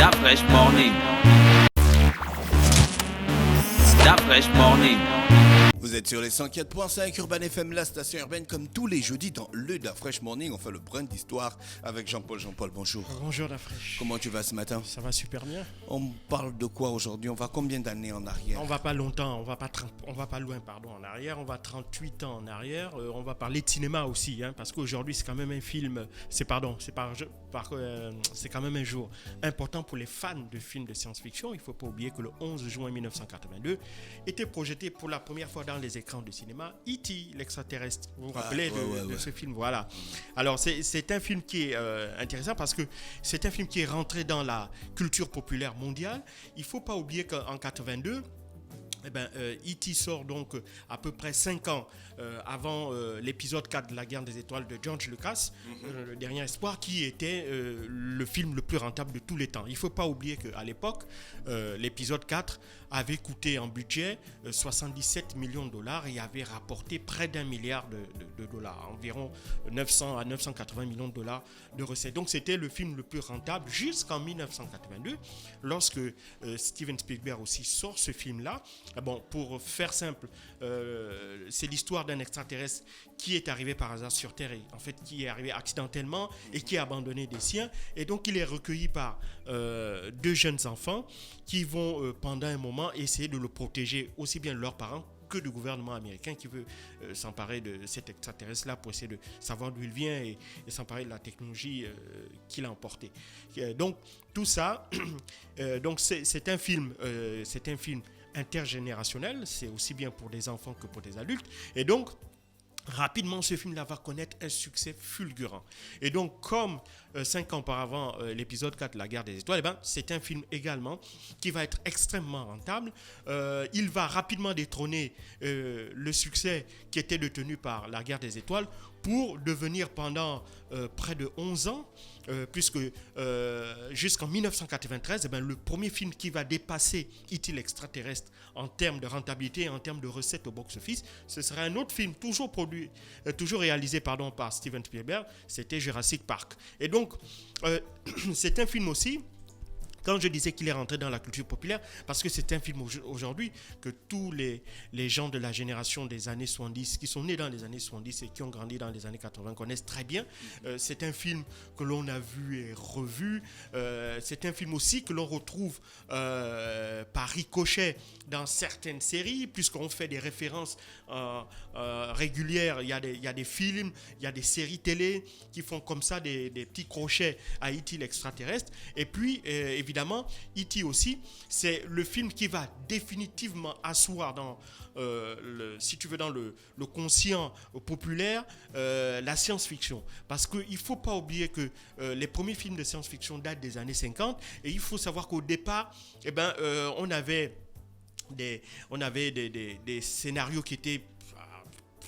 That fresh morning. That fresh morning. Vous êtes sur les 104.5 Urban FM, la station urbaine, comme tous les jeudis dans le Da Fresh Morning. On fait le brin d'histoire avec Jean-Paul. Jean-Paul, bonjour. Bonjour Da Fresh. Comment tu vas ce matin? Ça va super bien. On parle de quoi aujourd'hui? On va combien d'années en arrière? On va pas longtemps, on va pas loin en arrière, on va 38 ans en arrière. On va parler de cinéma aussi, parce qu'aujourd'hui c'est quand même un film, c'est quand même un jour important pour les fans de films de science-fiction. Il faut pas oublier que le 11 juin 1982 était projeté pour la première fois dans les écrans de cinéma E.T. l'extraterrestre. Vous vous rappelez de ce film? Voilà. Alors c'est un film qui est intéressant parce que c'est un film qui est rentré dans la culture populaire mondiale. Il faut pas oublier qu'en 82, E.T. sort donc à peu près 5 ans avant l'épisode 4 de la guerre des étoiles de George Lucas, le dernier espoir, qui était le film le plus rentable de tous les temps. Il ne faut pas oublier qu'à l'époque, l'épisode 4 avait coûté en budget 77 millions de dollars et avait rapporté près d'1 milliard de dollars, environ 900 à 980 millions de dollars de recettes. Donc c'était le film le plus rentable jusqu'en 1982, lorsque Steven Spielberg aussi sort ce film-là. Bon, pour faire simple, c'est l'histoire d'un extraterrestre qui est arrivé par hasard sur Terre, et en fait qui est arrivé accidentellement et qui a abandonné des siens. Et donc il est recueilli par deux jeunes enfants qui vont pendant un moment essayer de le protéger, aussi bien de leurs parents que du gouvernement américain qui veut s'emparer de cet extraterrestre-là pour essayer de savoir d'où il vient et s'emparer de la technologie qu'il a emportée. Donc tout ça, donc c'est un film intergénérationnel, c'est aussi bien pour des enfants que pour des adultes. Et donc rapidement, ce film-là va connaître un succès fulgurant. Et donc, comme 5 ans auparavant, l'épisode 4, La guerre des étoiles, c'est un film également qui va être extrêmement rentable. Il va rapidement détrôner le succès qui était détenu par La guerre des étoiles pour devenir pendant près de 11 ans, puisque jusqu'en 1993, le premier film qui va dépasser E.T. l'extraterrestre en termes de rentabilité et en termes de recettes au box-office, ce sera un autre film toujours réalisé par Steven Spielberg, c'était Jurassic Park. Et donc, c'est un film aussi, quand je disais qu'il est rentré dans la culture populaire, parce que c'est un film aujourd'hui que tous les gens de la génération des années 70, qui sont nés dans les années 70 et qui ont grandi dans les années 80, connaissent très bien. C'est un film que l'on a vu et revu. C'est un film aussi que l'on retrouve par ricochet dans certaines séries, puisqu'on fait des références régulières. Il y a des films, il y a des séries télé qui font comme ça des petits crochets à E.T. l'extraterrestre. Et puis, évidemment, E.T. aussi, c'est le film qui va définitivement asseoir dans le conscient populaire la science-fiction. Parce qu'il ne faut pas oublier que les premiers films de science-fiction datent des années 50, et il faut savoir qu'au départ, on avait des scénarios qui étaient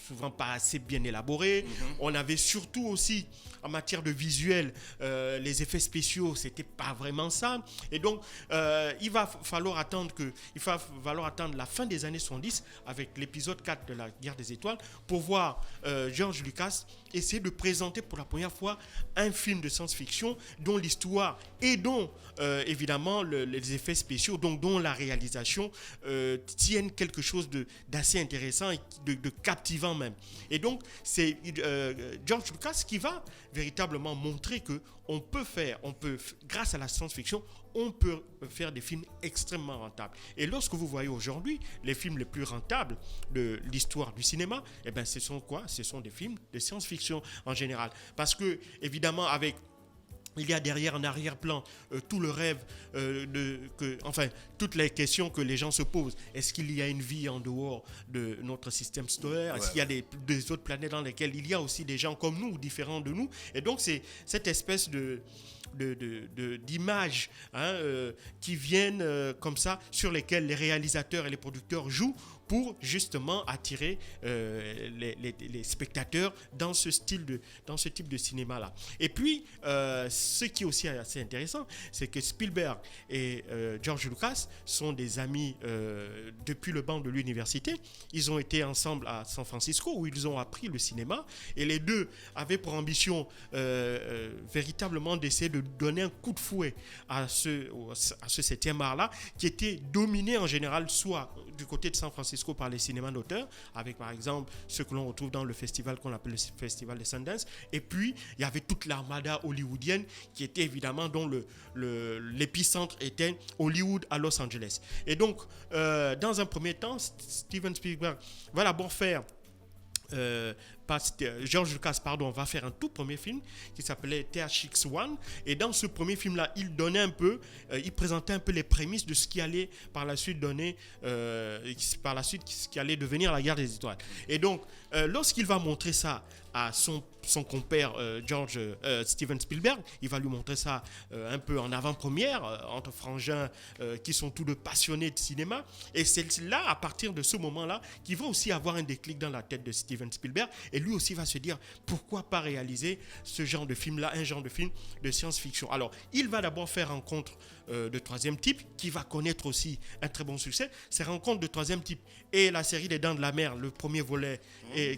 souvent pas assez bien élaborés. On avait surtout aussi, en matière de visuel, les effets spéciaux, c'était pas vraiment ça. Et donc, il va falloir attendre la fin des années 70 avec l'épisode 4 de la guerre des étoiles pour voir George Lucas essayer de présenter pour la première fois un film de science-fiction dont l'histoire et dont évidemment les effets spéciaux, donc dont la réalisation tiennent quelque chose d'assez intéressant et de captivant même. Et donc c'est George Lucas qui va véritablement montrer que grâce à la science-fiction, on peut faire des films extrêmement rentables. Et lorsque vous voyez aujourd'hui les films les plus rentables de l'histoire du cinéma, ce sont quoi? Ce sont des films de science-fiction en général. Parce que, évidemment, il y a derrière, en arrière-plan, tout le rêve, toutes les questions que les gens se posent. Est-ce qu'il y a une vie en dehors de notre système solaire? Est-ce qu'il y a des autres planètes dans lesquelles il y a aussi des gens comme nous, différents de nous? Et donc, c'est cette espèce d'images qui viennent comme ça, sur lesquelles les réalisateurs et les producteurs jouent pour justement attirer les spectateurs dans ce type de cinéma-là. Et puis, ce qui est aussi assez intéressant, c'est que Spielberg et George Lucas sont des amis depuis le banc de l'université. Ils ont été ensemble à San Francisco où ils ont appris le cinéma, et les deux avaient pour ambition véritablement d'essayer de donner un coup de fouet à ce 7e art-là, qui était dominé en général soit du côté de San Francisco par les cinémas d'auteur, avec par exemple ce que l'on retrouve dans le festival qu'on appelle le festival de Sundance, et puis il y avait toute l'armada hollywoodienne qui était évidemment dont l'épicentre était Hollywood à Los Angeles. Et donc, dans un premier temps, Steven Spielberg va d'abord faire George Lucas va faire un tout premier film qui s'appelait THX-1, et dans ce premier film là il présentait un peu les prémices de ce qui allait par la suite ce qui allait devenir la guerre des étoiles. Et donc lorsqu'il va montrer ça à son compère Steven Spielberg, il va lui montrer ça un peu en avant-première entre frangins qui sont tous deux passionnés de cinéma, et c'est là, à partir de ce moment-là, qu'il va aussi avoir un déclic dans la tête de Steven Spielberg, et lui aussi va se dire pourquoi pas réaliser ce genre de film-là, un genre de film de science-fiction. Alors, il va d'abord faire Rencontre de troisième type, qui va connaître aussi un très bon succès. Ces Rencontres de troisième type et la série Les Dents de la Mer, le premier volet,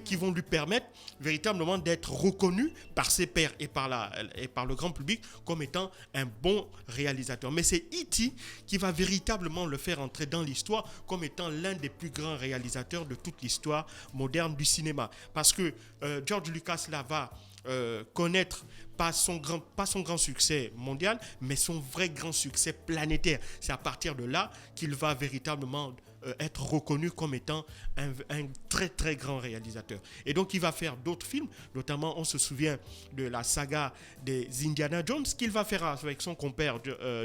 qui vont lui permettre véritablement d'être reconnu par ses pairs et par le grand public comme étant un bon réalisateur. Mais c'est E.T. qui va véritablement le faire entrer dans l'histoire comme étant l'un des plus grands réalisateurs de toute l'histoire moderne du cinéma. Parce que George Lucas là va connaître pas son grand succès mondial, mais son vrai grand succès planétaire. C'est à partir de là qu'il va véritablement être reconnu comme étant un très très grand réalisateur. Et donc il va faire d'autres films, notamment on se souvient de la saga des Indiana Jones, qu'il va faire avec son compère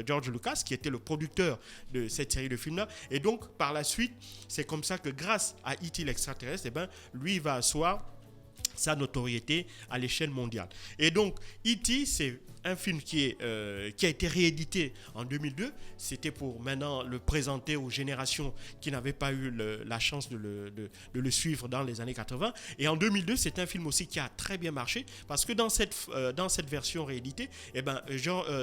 George Lucas, qui était le producteur de cette série de films-là. Et donc par la suite, c'est comme ça que grâce à E.T. l'extraterrestre, lui va asseoir sa notoriété à l'échelle mondiale. Et donc E.T. c'est un film qui a été réédité en 2002. C'était pour maintenant le présenter aux générations qui n'avaient pas eu la chance de le suivre dans les années 80. Et en 2002, c'est un film aussi qui a très bien marché, parce que dans cette version rééditée,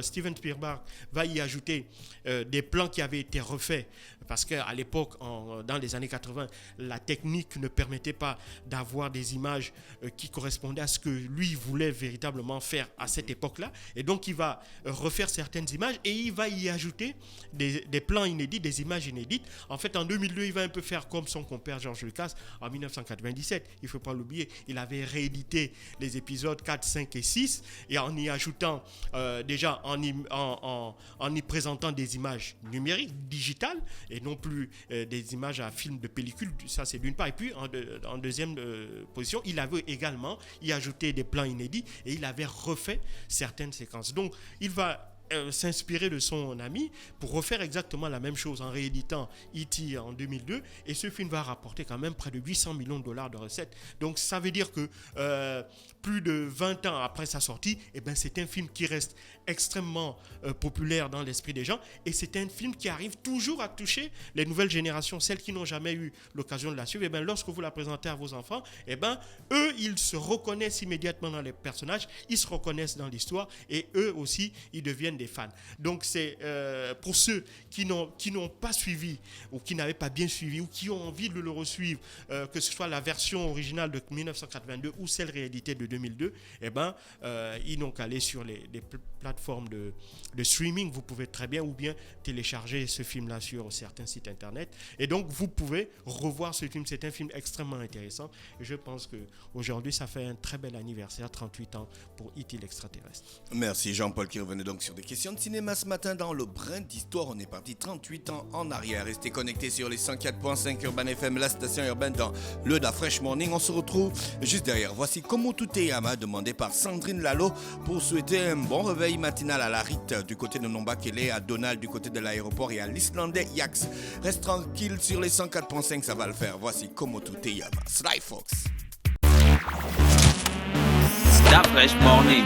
Steven Spielberg va y ajouter des plans qui avaient été refaits, parce qu'à l'époque, dans les années 80, la technique ne permettait pas d'avoir des images qui correspondaient à ce que lui voulait véritablement faire à cette époque-là. Et donc, il va refaire certaines images et il va y ajouter des plans inédits, des images inédites. En fait, en 2002, il va un peu faire comme son compère George Lucas en 1997. Il ne faut pas l'oublier, il avait réédité les épisodes 4, 5 et 6, et en y ajoutant, en y présentant des images numériques, digitales, et non plus des images à film de pellicule. Ça, c'est d'une part. Et puis, en deuxième position, il avait également y ajouté des plans inédits et il avait refait certaines séquences. Donc, il va s'inspirer de son ami pour refaire exactement la même chose en rééditant E.T. en 2002, et ce film va rapporter quand même près de 800 millions de dollars de recettes. Donc ça veut dire que plus de 20 ans après sa sortie, c'est un film qui reste extrêmement populaire dans l'esprit des gens, et c'est un film qui arrive toujours à toucher les nouvelles générations, celles qui n'ont jamais eu l'occasion de la suivre. Lorsque vous la présentez à vos enfants, eux, ils se reconnaissent immédiatement dans les personnages, ils se reconnaissent dans l'histoire, et eux aussi, ils deviennent des fans. Donc c'est pour ceux qui n'ont pas suivi, ou qui n'avaient pas bien suivi, ou qui ont envie de le resuivre, que ce soit la version originale de 1982 ou celle rééditée de 2002, ils n'ont qu'à aller sur les plateformes de streaming. Vous pouvez très bien ou bien télécharger ce film-là sur certains sites internet, et donc vous pouvez revoir ce film. C'est un film extrêmement intéressant, et je pense qu'aujourd'hui ça fait un très bel anniversaire, 38 ans pour E.T. l'extraterrestre. Merci Jean-Paul, qui revenait donc sur des questions de cinéma ce matin dans le brin d'histoire. On est parti 38 ans en arrière. Restez connectés sur les 104.5 Urban FM, la station urbaine dans le Da Fresh Morning. On se retrouve juste derrière. Voici Como Tout est Yama, demandé par Sandrine Lalo, pour souhaiter un bon réveil matinal à la Rite du côté de Nombakele, à Donald du côté de l'aéroport et à l'Islandais Yax. Reste tranquille sur les 104.5, ça va le faire. Voici Como Tout est Yama. Sly Fox. Da Fresh Morning.